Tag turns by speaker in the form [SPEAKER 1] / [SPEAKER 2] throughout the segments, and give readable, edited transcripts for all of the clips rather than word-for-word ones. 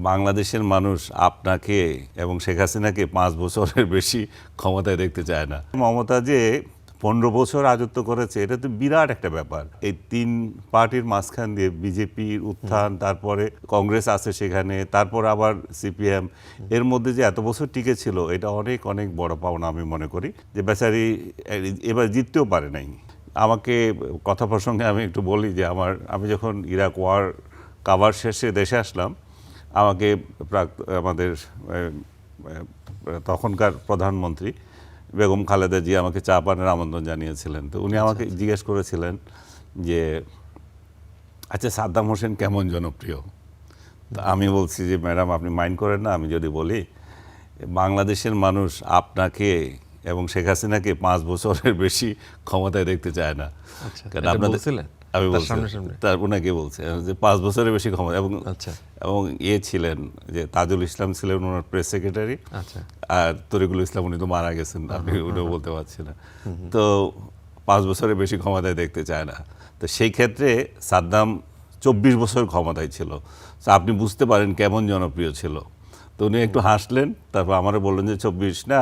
[SPEAKER 1] বাংলাদেশের মানুষ আপনাকে এবং শেখ হাসিনাকে 5 বছরের বেশি ক্ষমতায় দেখতে চায় না। মমতা যে 15 বছর রাজত্ব করেছে, এটা তো বিরাট একটা ব্যাপার। এই 3 পার্টির মাঝখান দিয়ে বিজেপির উত্থান, তারপরে কংগ্রেস আছে সেখানে, তারপর আবার সিপিএম, এর মধ্যে যে এত বছর টিকে ছিল, এটা অনেক অনেক বড় পাওনা আমি মনে করি। যে বেচারি এবার জিততেও পারে নাই। আমাকে কথা প্রসঙ্গে আমি একটু বলি যে আমি যখন ইরাক ওয়ার কাভার শেষে দেশে আসলাম, আমাকে আমাদের তখনকার প্রধানমন্ত্রী বেগম খালেদা জি আমাকে চা পানের আমন্ত্রণ জানিয়েছিলেন। তো উনি আমাকে জিজ্ঞেস করেছিলেন যে আচ্ছা, সাদ্দাম হোসেন কেমন জনপ্রিয়? তো আমি বলছি যে ম্যাডাম, আপনি মাইন্ড করেন না আমি যদি বলি, বাংলাদেশের মানুষ আপনাকে এবং শেখ হাসিনাকে 5 বছরের বেশি ক্ষমতায় দেখতে চায় না। আমি বলছি, তার ওনাকে বলছে যে 5 বছরের বেশি ক্ষমতা, এবং ছিলেন যে তাজুল ইসলাম ছিলেন ওনার প্রেস সেক্রেটারি, আর তরিকুল ইসলাম উনি তো মারা গেছেন, আপনি উনিও বলতে পারছেন না। তো 5 বছরের বেশি ক্ষমতায় দেখতে চায় না। তো সেই ক্ষেত্রে সাদ্দাম 24 বছর ক্ষমতায় ছিল। তো আপনি বুঝতে পারেন কেমন জনপ্রিয় ছিল। তো উনি একটু হাসলেন, তারপর আমারও বললেন যে 24 না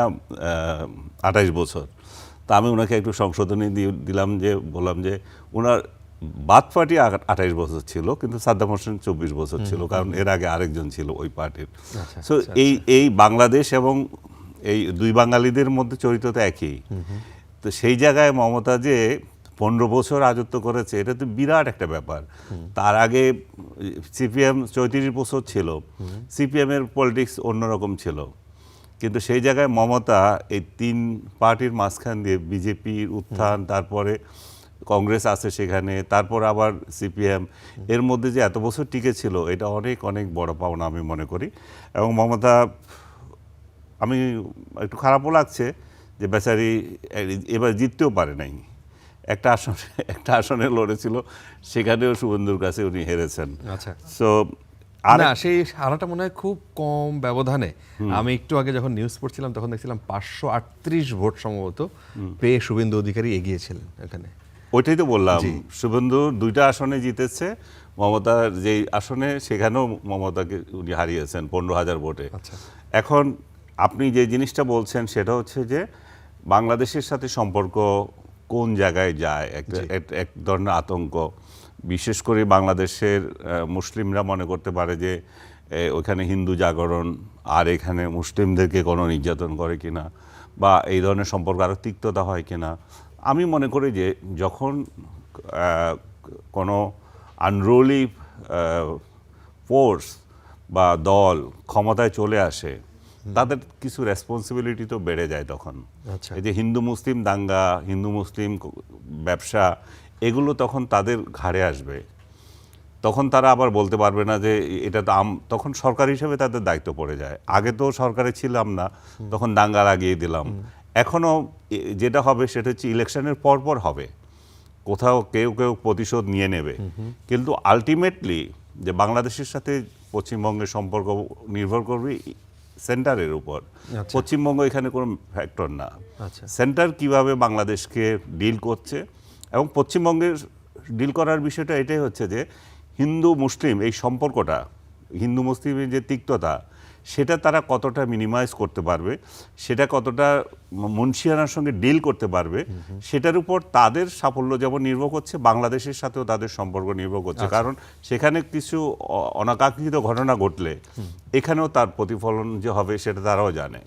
[SPEAKER 1] 28 বছর। তা আমি ওনাকে একটু সংশোধনী দিলাম, যে বললাম যে ওনার বাদ পার্টি 28 বছর ছিল, কিন্তু সাদ্দাম হোসেন 24 বছর ছিল, কারণ এর আগে আরেকজন ছিল ওই পার্টির। সো এই বাংলাদেশ এবং এই দুই বাঙালিদের মধ্যে চরিত্র তো একই। তো সেই জায়গায় মমতা যে 15 বছর রাজত্ব করেছে, এটা তো বিরাট একটা ব্যাপার। তার আগে সিপিএম 34 বছর ছিল, সিপিএমের পলিটিক্স অন্যরকম ছিল, কিন্তু সেই জায়গায় মমতা এই 3 পার্টির মাঝখান দিয়ে বিজেপির উত্থান, তারপরে কংগ্রেস আছে সেখানে, তারপর আবার সিপিএম, এর মধ্যে যে এত বছর টিকে ছিল, এটা অনেক অনেক বড় পাওনা আমি মনে করি। এবং মমতা, আমি একটু খারাপও লাগছে যে বেচারি এবার জিততেও পারে নাই। একটা আসনে লড়েছিল, সেখানেও শুভেন্দুর কাছে উনি হেরেছেন। সো
[SPEAKER 2] সেই হারাটা মনে হয় খুব কম ব্যবধানে। আমি একটু আগে যখন নিউজ পড়ছিলাম তখন দেখছিলাম 538 ভোট সম্ভবত পেয়ে শুভেন্দু অধিকারী এগিয়েছিলেন এখানে।
[SPEAKER 1] ওইটাই তো বললাম, শুভেন্দু 2টা আসনে জিতেছে, মমতার যেই আসনে সেখানেও মমতাকে উনি হারিয়েছেন 15,000 ভোটে। এখন আপনি যে জিনিসটা বলছেন সেটা হচ্ছে যে বাংলাদেশের সাথে সম্পর্ক কোন জায়গায় যায়, এক ধরনের আতঙ্ক। বিশেষ করে বাংলাদেশের মুসলিমরা মনে করতে পারে যে ওইখানে হিন্দু জাগরণ, আর এখানে মুসলিমদেরকে কোনো নির্যাতন করে কিনা, বা এই ধরনের সম্পর্ক আরও তিক্ততা হয় কিনা। আমি মনে করি যে যখন কোনো আনরুলি ফোর্স বা দল ক্ষমতায় চলে আসে, তাদের কিছু রেসপন্সিবিলিটি তো বেড়ে যায় তখন। এই যে হিন্দু মুসলিম দাঙ্গা, হিন্দু মুসলিম ব্যবসা, এগুলো তখন তাদের ঘাড়ে আসবে। তখন তারা আবার বলতে পারবে না যে এটা তো তখন সরকার হিসেবে তাদের দায়িত্ব পড়ে যায়। আগে তো সরকারে ছিলাম না, তখন দাঙ্গা লাগিয়ে দিলাম। এখনও যেটা হবে সেটা হচ্ছে ইলেকশনের পরপর হবে, কোথাও কেউ কেউ প্রতিশোধ নিয়ে নেবে, কিন্তু আলটিমেটলি যে বাংলাদেশের সাথে পশ্চিমবঙ্গের সম্পর্ক নির্ভর করবে সেন্টারের উপর। পশ্চিমবঙ্গ এখানে কোনো ফ্যাক্টর না। সেন্টার কিভাবে বাংলাদেশকে ডিল করছে, এবং পশ্চিমবঙ্গের ডিল করার বিষয়টা এটাই হচ্ছে যে হিন্দু মুসলিম এই সম্পর্কটা, হিন্দু মুসলিমের যে তিক্ততা, সেটা তারা কতটা মিনিমাইজ করতে পারবে, সেটা কতটা মুন্সিয়ানার সঙ্গে ডিল করতে পারবে, সেটার উপর তাদের সাফল্য যেমন নির্ভর করছে, বাংলাদেশের সাথেও তাদের সম্পর্ক নির্ভর করছে। কারণ সেখানে কিছু অনাকাঙ্ক্ষিত ঘটনা ঘটলে এখানেও তার প্রতিফলন যে হবে সেটা তারাও জানে।